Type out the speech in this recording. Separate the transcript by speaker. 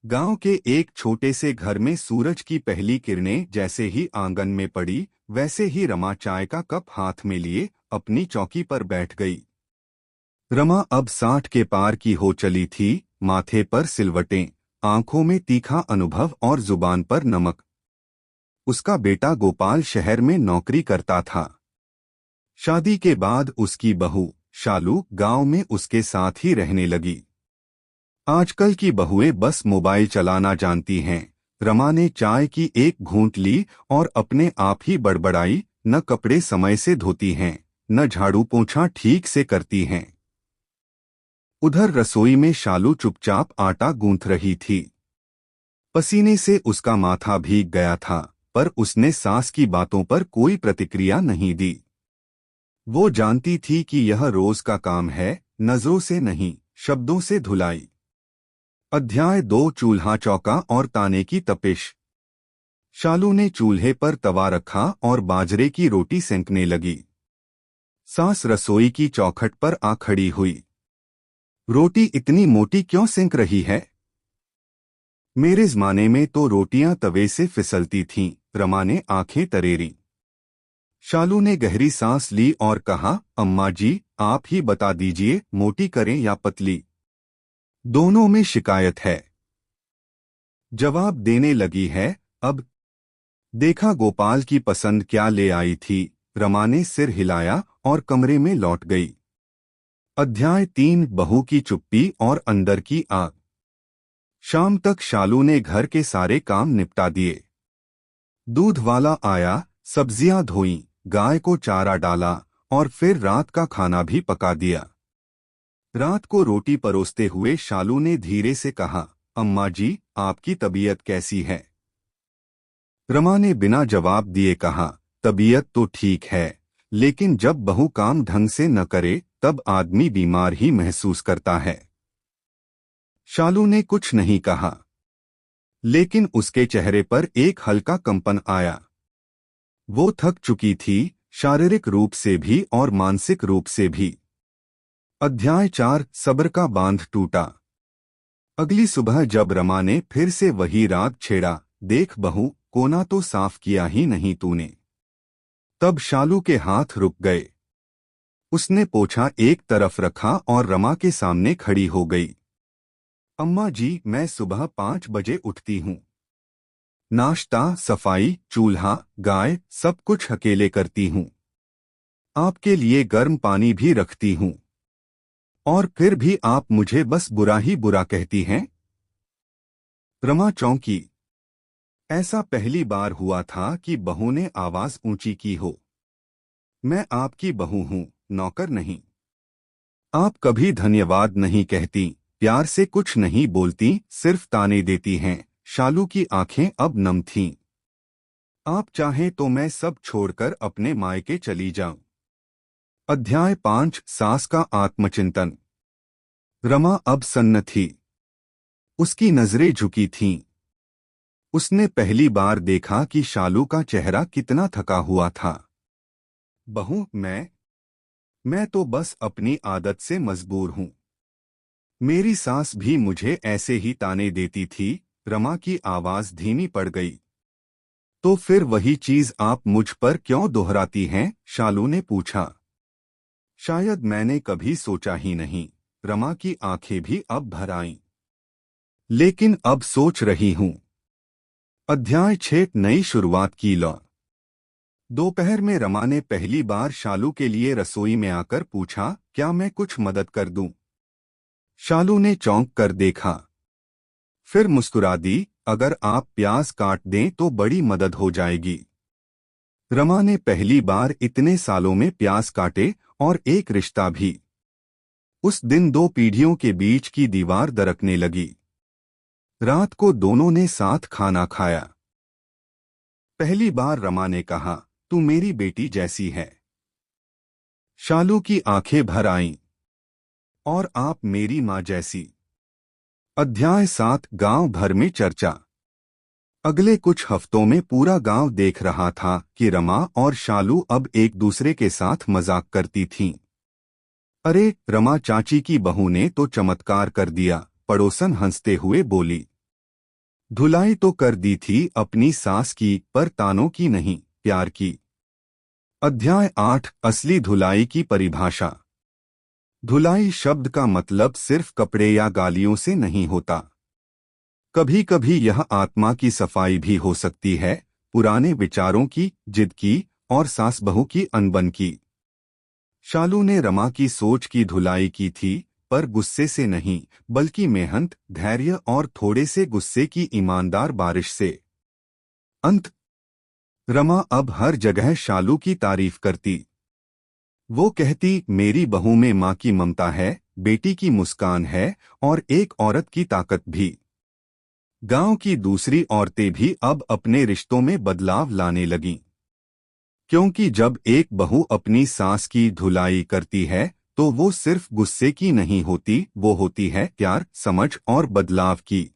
Speaker 1: गांव के एक छोटे से घर में सूरज की पहली किरणें जैसे ही आंगन में पड़ी, वैसे ही रमा चाय का कप हाथ में लिए अपनी चौकी पर बैठ गई। रमा अब 60 के पार की हो चली थी, माथे पर सिलवटें, आंखों में तीखा अनुभव और जुबान पर नमक। उसका बेटा गोपाल शहर में नौकरी करता था। शादी के बाद उसकी बहू शालू गांव में उसके साथ ही रहने लगी। आजकल की बहुएं बस मोबाइल चलाना जानती हैं। रमा ने चाय की एक घूंट ली और अपने आप ही बड़बड़ाई, न कपड़े समय से धोती हैं, न झाड़ू पोंछा ठीक से करती हैं। उधर रसोई में शालू चुपचाप आटा गूंथ रही थी। पसीने से उसका माथा भीग गया था, पर उसने सास की बातों पर कोई प्रतिक्रिया नहीं दी। वो जानती थी कि यह रोज का काम है, नजरों से नहीं, शब्दों से धुलाई। अध्याय 2 चूल्हा चौका और ताने की तपिश। शालू ने चूल्हे पर तवा रखा और बाजरे की रोटी सेंकने लगी। सास रसोई की चौखट पर आ खड़ी हुई। रोटी इतनी मोटी क्यों सेंक रही है? मेरे जमाने में तो रोटियां तवे से फिसलती थीं, रमा ने आंखें तरेरी। शालू ने गहरी सांस ली और कहा, अम्मा जी, आप ही बता दीजिए, मोटी करें या पतली? दोनों में शिकायत है। जवाब देने लगी है। अब देखा गोपाल की पसंद क्या ले आई थी। रमा ने सिर हिलाया और कमरे में लौट गई। अध्याय 3 बहू की चुप्पी और अंदर की आग। शाम तक शालू ने घर के सारे काम निपटा दिए। दूध वाला आया, सब्जियां धोईं, गाय को चारा डाला और फिर रात का खाना भी पका दिया। रात को रोटी परोसते हुए शालू ने धीरे से कहा, अम्मा जी, आपकी तबीयत कैसी है? रमा ने बिना जवाब दिए कहा, तबीयत तो ठीक है, लेकिन जब बहू काम ढंग से न करे तब आदमी बीमार ही महसूस करता है। शालू ने कुछ नहीं कहा, लेकिन उसके चेहरे पर एक हल्का कंपन आया। वो थक चुकी थी, शारीरिक रूप से भी और मानसिक रूप से भी। अध्याय 4 सब्र का बांध टूटा। अगली सुबह जब रमा ने फिर से वही राग छेड़ा, देख बहू, कोना तो साफ किया ही नहीं तूने। तब शालू के हाथ रुक गए। उसने पोछा एक तरफ रखा और रमा के सामने खड़ी हो गई। अम्मा जी, मैं सुबह 5 बजे उठती हूँ। नाश्ता, सफाई, चूल्हा, गाय, सब कुछ अकेले करती हूँ। आपके लिए गर्म पानी भी रखती हूँ। और फिर भी आप मुझे बस बुरा ही बुरा कहती हैं। रमा चौंकी। ऐसा पहली बार हुआ था कि बहू ने आवाज ऊंची की हो। मैं आपकी बहू हूँ, नौकर नहीं। आप कभी धन्यवाद नहीं कहती, प्यार से कुछ नहीं बोलती, सिर्फ ताने देती हैं। शालू की आंखें अब नम थीं। आप चाहें तो मैं सब छोड़कर अपने मायके चली जाऊं। अध्याय 5 सास का आत्मचिंतन। रमा अब सन्न थी। उसकी नजरें झुकी थीं। उसने पहली बार देखा कि शालू का चेहरा कितना थका हुआ था। बहू, मैं तो बस अपनी आदत से मजबूर हूँ। मेरी सास भी मुझे ऐसे ही ताने देती थी। रमा की आवाज धीमी पड़ गई। तो फिर वही चीज आप मुझ पर क्यों दोहराती हैं? शालू ने पूछा। शायद मैंने कभी सोचा ही नहीं। रमा की आंखें भी अब भर आईं। लेकिन अब सोच रही हूँ। अध्याय 6 नई शुरुआत की लौ। दोपहर में रमा ने पहली बार शालू के लिए रसोई में आकर पूछा, क्या मैं कुछ मदद कर दूं? शालू ने चौंक कर देखा, फिर मुस्कुरा दी, अगर आप प्याज काट दें तो बड़ी मदद हो जाएगी। रमा ने पहली बार इतने सालों में प्याज काटे, और एक रिश्ता भी। उस दिन 2 पीढ़ियों के बीच की दीवार दरकने लगी। रात को दोनों ने साथ खाना खाया। पहली बार रमा ने कहा, तू मेरी बेटी जैसी है। शालू की आंखें भर आईं। और आप मेरी मां जैसी। अध्याय 7 गांव भर में चर्चा। अगले कुछ हफ्तों में पूरा गांव देख रहा था कि रमा और शालू अब एक दूसरे के साथ मजाक करती थीं। अरे, रमा चाची की बहू ने तो चमत्कार कर दिया, पड़ोसन हंसते हुए बोली। धुलाई तो कर दी थी अपनी सास की, पर तानों की नहीं, प्यार की। अध्याय 8 असली धुलाई की परिभाषा। धुलाई शब्द का मतलब सिर्फ कपड़े या गालियों से नहीं होता। कभी कभी यह आत्मा की सफाई भी हो सकती है, पुराने विचारों की, जिद की और सास बहू की अनबन की। शालू ने रमा की सोच की धुलाई की थी, पर गुस्से से नहीं, बल्कि मेहनत, धैर्य और थोड़े से गुस्से की ईमानदार बारिश से। अंत। रमा अब हर जगह शालू की तारीफ करती। वो कहती, मेरी बहू में माँ की ममता है, बेटी की मुस्कान है और एक औरत की ताकत भी। गांव की दूसरी औरतें भी अब अपने रिश्तों में बदलाव लाने लगीं। क्योंकि जब एक बहू अपनी सास की धुलाई करती है, तो वो सिर्फ गुस्से की नहीं होती, वो होती है प्यार, समझ और बदलाव की।